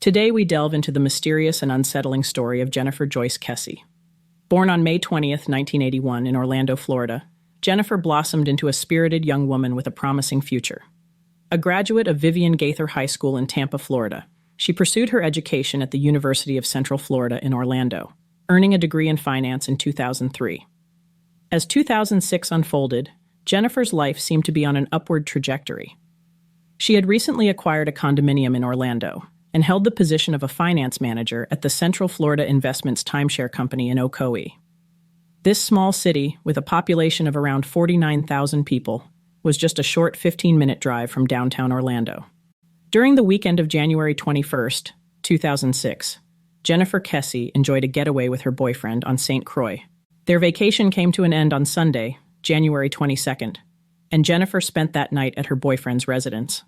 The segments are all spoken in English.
Today we delve into the mysterious and unsettling story of Jennifer Joyce Kesse. Born on May 20th, 1981 in Orlando, Florida, Jennifer blossomed into a spirited young woman with a promising future. A graduate of Vivian Gaither High School in Tampa, Florida, she pursued her education at the University of Central Florida in Orlando, earning a degree in finance in 2003. As 2006 unfolded, Jennifer's life seemed to be on an upward trajectory. She had recently acquired a condominium in Orlando and held the position of a finance manager at the Central Florida Investments timeshare company in Ocoee. This small city, with a population of around 49,000 people, was just a short 15-minute drive from downtown Orlando. During the weekend of January 21st, 2006, Jennifer Kesse enjoyed a getaway with her boyfriend on St. Croix. Their vacation came to an end on Sunday, January 22nd, and Jennifer spent that night at her boyfriend's residence.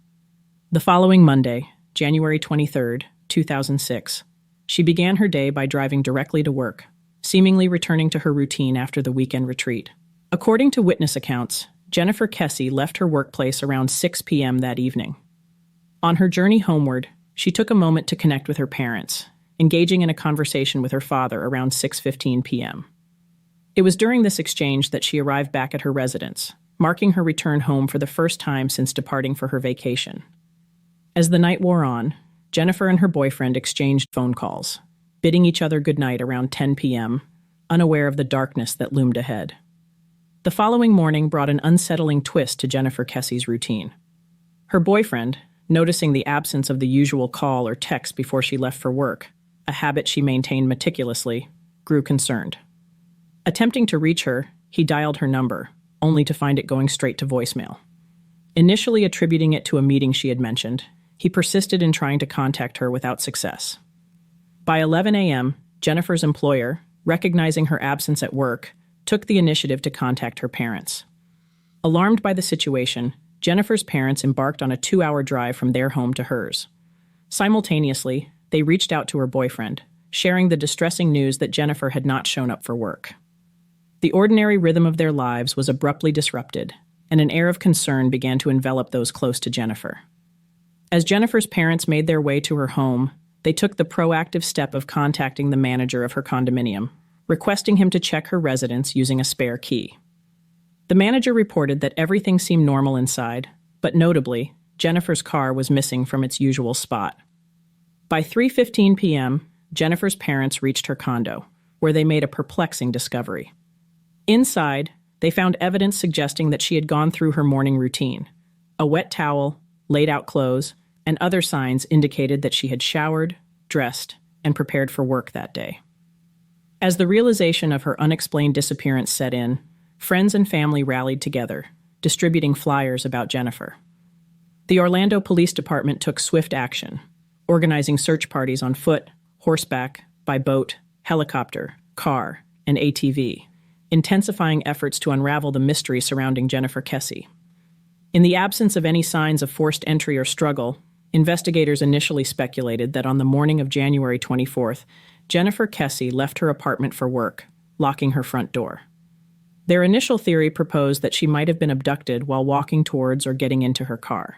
The following Monday, January 23rd, 2006, she began her day by driving directly to work, seemingly returning to her routine after the weekend retreat. According to witness accounts, Jennifer Kesse left her workplace around 6 p.m. that evening. On her journey homeward, she took a moment to connect with her parents, engaging in a conversation with her father around 6:15 p.m. It was during this exchange that she arrived back at her residence, marking her return home for the first time since departing for her vacation. As the night wore on, Jennifer and her boyfriend exchanged phone calls, bidding each other goodnight around 10 p.m., unaware of the darkness that loomed ahead. The following morning brought an unsettling twist to Jennifer Kesse's routine. Her boyfriend, noticing the absence of the usual call or text before she left for work, a habit she maintained meticulously, grew concerned. Attempting to reach her, he dialed her number, only to find it going straight to voicemail. Initially attributing it to a meeting she had mentioned, he persisted in trying to contact her without success. By 11 a.m., Jennifer's employer, recognizing her absence at work, took the initiative to contact her parents. Alarmed by the situation, Jennifer's parents embarked on a 2-hour drive from their home to hers. Simultaneously, they reached out to her boyfriend, sharing the distressing news that Jennifer had not shown up for work. The ordinary rhythm of their lives was abruptly disrupted, and an air of concern began to envelop those close to Jennifer. As Jennifer's parents made their way to her home, they took the proactive step of contacting the manager of her condominium, requesting him to check her residence using a spare key. The manager reported that everything seemed normal inside, but notably, Jennifer's car was missing from its usual spot. By 3:15 p.m., Jennifer's parents reached her condo, where they made a perplexing discovery. Inside, they found evidence suggesting that she had gone through her morning routine. A wet towel, laid-out clothes, and other signs indicated that she had showered, dressed, and prepared for work that day. As the realization of her unexplained disappearance set in, friends and family rallied together, distributing flyers about Jennifer. The Orlando Police Department took swift action, organizing search parties on foot, horseback, by boat, helicopter, car, and ATV, intensifying efforts to unravel the mystery surrounding Jennifer Kesse. In the absence of any signs of forced entry or struggle, investigators initially speculated that on the morning of January 24th, Jennifer Kesse left her apartment for work, locking her front door. Their initial theory proposed that she might have been abducted while walking towards or getting into her car.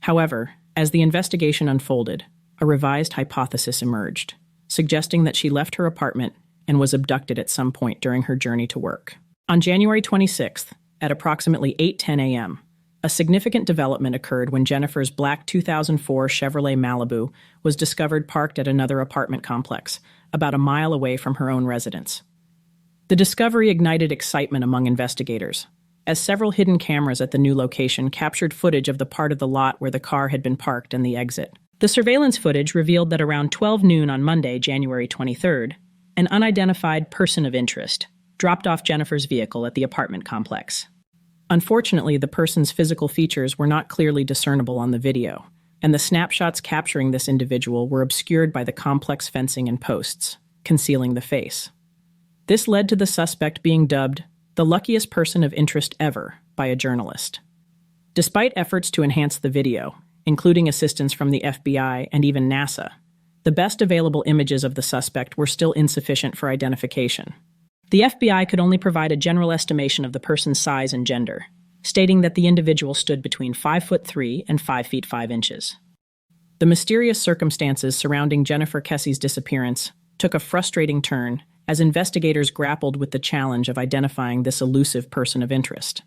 However, as the investigation unfolded, a revised hypothesis emerged, suggesting that she left her apartment and was abducted at some point during her journey to work. On January 26th, at approximately 8:10 a.m., a significant development occurred when Jennifer's black 2004 Chevrolet Malibu was discovered parked at another apartment complex, about a mile away from her own residence. The discovery ignited excitement among investigators, as several hidden cameras at the new location captured footage of the part of the lot where the car had been parked and the exit. The surveillance footage revealed that around 12 noon on Monday, January 23rd, an unidentified person of interest dropped off Jennifer's vehicle at the apartment complex. Unfortunately, the person's physical features were not clearly discernible on the video, and the snapshots capturing this individual were obscured by the complex fencing and posts, concealing the face. This led to the suspect being dubbed the luckiest person of interest ever by a journalist. Despite efforts to enhance the video, including assistance from the FBI and even NASA, the best available images of the suspect were still insufficient for identification. The FBI could only provide a general estimation of the person's size and gender, stating that the individual stood between 5'3" and 5 feet 5 inches. The mysterious circumstances surrounding Jennifer Kesse's disappearance took a frustrating turn as investigators grappled with the challenge of identifying this elusive person of interest.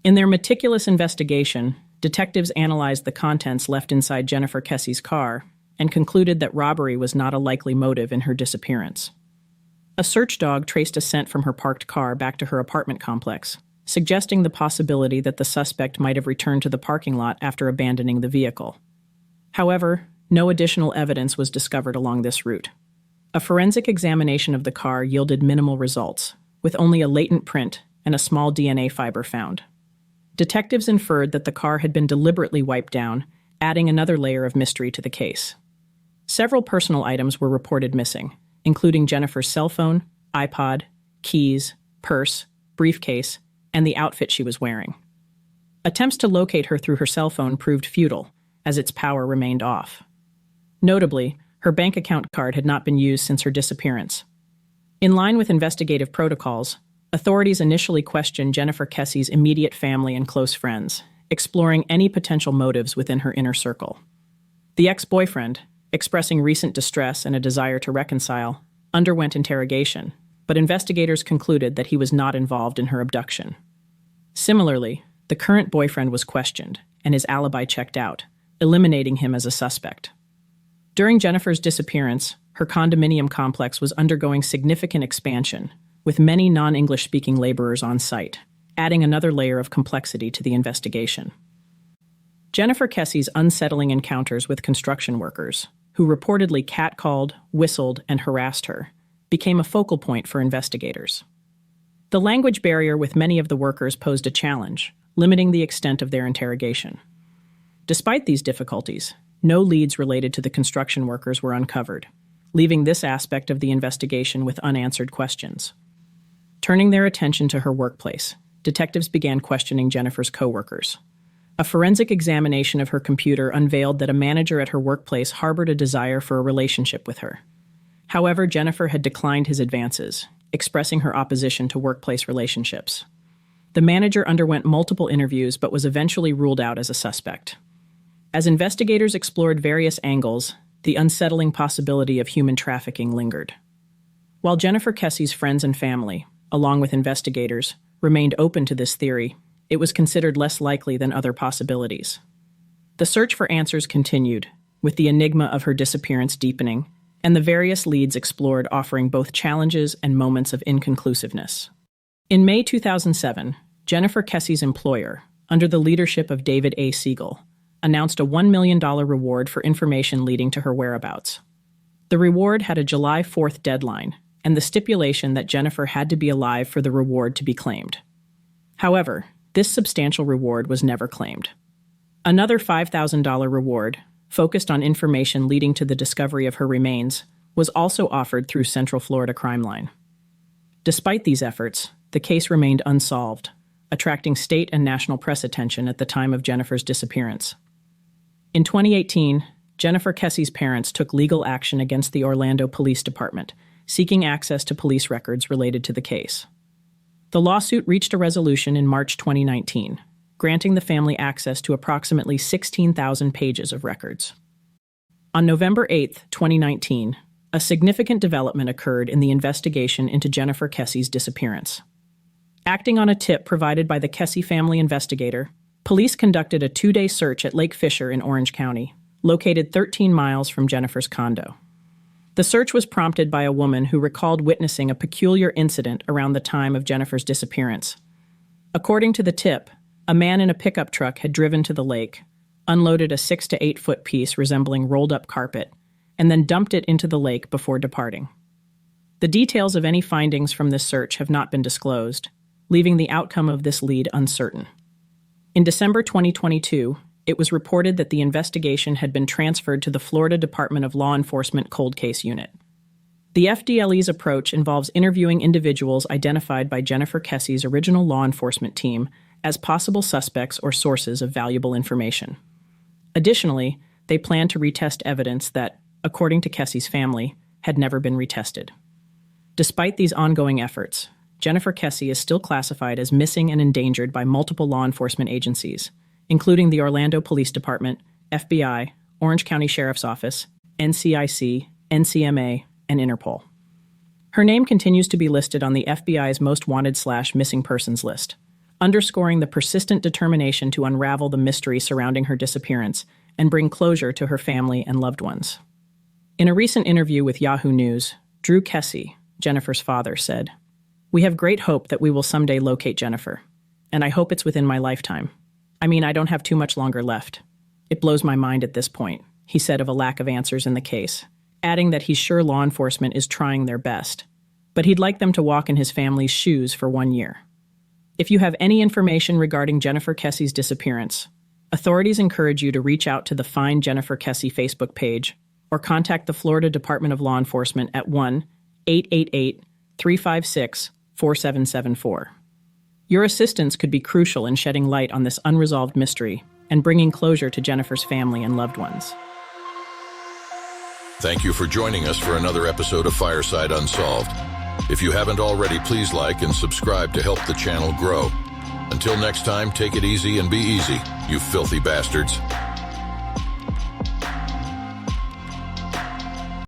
In their meticulous investigation, detectives analyzed the contents left inside Jennifer Kesse's car and concluded that robbery was not a likely motive in her disappearance. A search dog traced a scent from her parked car back to her apartment complex, suggesting the possibility that the suspect might have returned to the parking lot after abandoning the vehicle. However, no additional evidence was discovered along this route. A forensic examination of the car yielded minimal results, with only a latent print and a small DNA fiber found. Detectives inferred that the car had been deliberately wiped down, adding another layer of mystery to the case. Several personal items were reported missing, including Jennifer's cell phone, iPod, keys, purse, briefcase, and the outfit she was wearing. Attempts to locate her through her cell phone proved futile, as its power remained off. Notably, her bank account card had not been used since her disappearance. In line with investigative protocols, authorities initially questioned Jennifer Kesse's immediate family and close friends, exploring any potential motives within her inner circle. The ex-boyfriend, expressing recent distress and a desire to reconcile, underwent interrogation, but investigators concluded that he was not involved in her abduction. Similarly, the current boyfriend was questioned, and his alibi checked out, eliminating him as a suspect. During Jennifer's disappearance, her condominium complex was undergoing significant expansion, with many non-English-speaking laborers on site, adding another layer of complexity to the investigation. Jennifer Kesse's unsettling encounters with construction workers, who reportedly catcalled, whistled, and harassed her, became a focal point for investigators. The language barrier with many of the workers posed a challenge, limiting the extent of their interrogation. Despite these difficulties, no leads related to the construction workers were uncovered, leaving this aspect of the investigation with unanswered questions. Turning their attention to her workplace, detectives began questioning Jennifer's coworkers. A forensic examination of her computer unveiled that a manager at her workplace harbored a desire for a relationship with her. However, Jennifer had declined his advances, expressing her opposition to workplace relationships. The manager underwent multiple interviews but was eventually ruled out as a suspect. As investigators explored various angles, the unsettling possibility of human trafficking lingered. While Jennifer Kesse's friends and family, along with investigators, remained open to this theory, it was considered less likely than other possibilities. The search for answers continued, with the enigma of her disappearance deepening, and the various leads explored offering both challenges and moments of inconclusiveness. In May 2007, Jennifer Kesse's employer, under the leadership of David A. Siegel, announced a $1 million reward for information leading to her whereabouts. The reward had a July 4th deadline, and the stipulation that Jennifer had to be alive for the reward to be claimed. However, this substantial reward was never claimed. Another $5,000 reward, focused on information leading to the discovery of her remains, was also offered through Central Florida Crime Line. Despite these efforts, the case remained unsolved, attracting state and national press attention at the time of Jennifer's disappearance. In 2018, Jennifer Kesse's parents took legal action against the Orlando Police Department, seeking access to police records related to the case. The lawsuit reached a resolution in March 2019, granting the family access to approximately 16,000 pages of records. On November 8, 2019, a significant development occurred in the investigation into Jennifer Kesse's disappearance. Acting on a tip provided by the Kesse family investigator, police conducted a 2-day search at Lake Fisher in Orange County, located 13 miles from Jennifer's condo. The search was prompted by a woman who recalled witnessing a peculiar incident around the time of Jennifer's disappearance. According to the tip, a man in a pickup truck had driven to the lake, unloaded a 6 to 8 foot piece resembling rolled-up carpet, and then dumped it into the lake before departing. The details of any findings from this search have not been disclosed, leaving the outcome of this lead uncertain. In December 2022, it was reported that the investigation had been transferred to the Florida Department of Law Enforcement Cold Case Unit. The FDLE's approach involves interviewing individuals identified by Jennifer Kesse's original law enforcement team as possible suspects or sources of valuable information. Additionally, they plan to retest evidence that, according to Kesse's family, had never been retested. Despite these ongoing efforts, Jennifer Kesse is still classified as missing and endangered by multiple law enforcement agencies, including the Orlando Police Department, FBI, Orange County Sheriff's Office, NCIC, NCMA, and Interpol. Her name continues to be listed on the FBI's most wanted/missing persons list, underscoring the persistent determination to unravel the mystery surrounding her disappearance and bring closure to her family and loved ones. In a recent interview with Yahoo News, Drew Kesse, Jennifer's father, said, "We have great hope that we will someday locate Jennifer, and I hope it's within my lifetime. I mean, I don't have too much longer left. It blows my mind at this point," he said of a lack of answers in the case, adding that he's sure law enforcement is trying their best, but he'd like them to walk in his family's shoes for 1 year. If you have any information regarding Jennifer Kesse's disappearance, authorities encourage you to reach out to the Find Jennifer Kesse Facebook page or contact the Florida Department of Law Enforcement at 1-888-356-4774. Your assistance could be crucial in shedding light on this unresolved mystery and bringing closure to Jennifer's family and loved ones. Thank you for joining us for another episode of Fireside Unsolved. If you haven't already, please like and subscribe to help the channel grow. Until next time, take it easy and be easy, you filthy bastards.